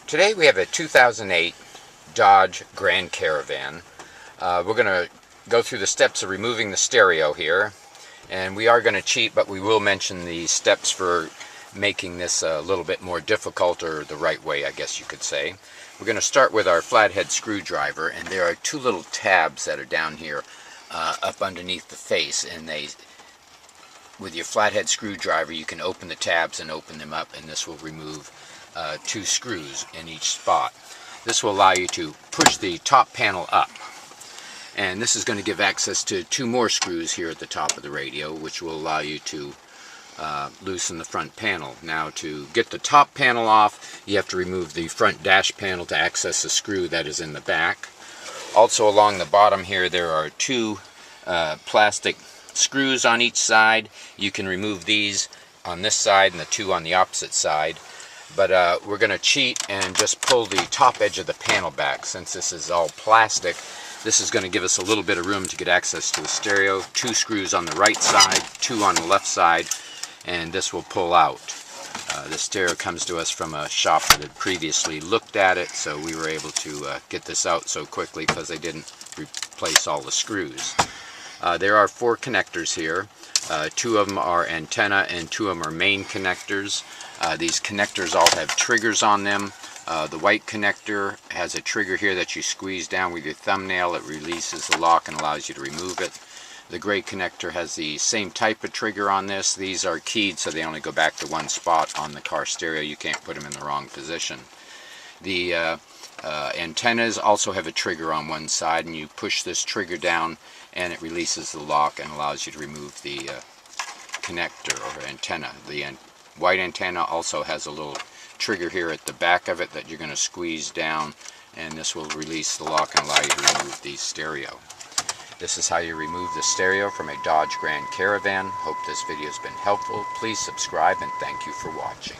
Today we have a 2008 Dodge Grand Caravan. We're going to go through the steps of removing the stereo here, and we are going to cheat, but we will mention the steps for making this a little bit more difficult, or the right way, I guess you could say. We're going to start with our flathead screwdriver, and there are two little tabs that are down here up underneath the face, and with your flathead screwdriver you can open the tabs and open them up, and this will remove two screws in each spot. This will allow you to push the top panel up, and this is going to give access to two more screws here at the top of the radio, which will allow you to loosen the front panel. Now, to get the top panel off, you have to remove the front dash panel to access the screw that is in the back. Also, along the bottom here there are two plastic screws on each side. You can remove these on this side and the two on the opposite side. But we're going to cheat and just pull the top edge of the panel back. Since this is all plastic, this is going to give us a little bit of room to get access to the stereo. Two screws on the right side, two on the left side, and this will pull out. The stereo comes to us from a shop that had previously looked at it, so we were able to get this out so quickly because they didn't replace all the screws. There are four connectors here. Two of them are antenna and two of them are main connectors. These connectors all have triggers on them. The white connector has a trigger here that you squeeze down with your thumbnail. It releases the lock and allows you to remove it. The gray connector has the same type of trigger on this. These are keyed, so they only go back to one spot on the car stereo. You can't put them in the wrong position. The antennas also have a trigger on one side, and you push this trigger down and it releases the lock and allows you to remove the connector or antenna. The white antenna also has a little trigger here at the back of it that you're going to squeeze down, and this will release the lock and allow you to remove the stereo. This is how you remove the stereo from a Dodge Grand Caravan. Hope this video has been helpful. Please subscribe, and thank you for watching.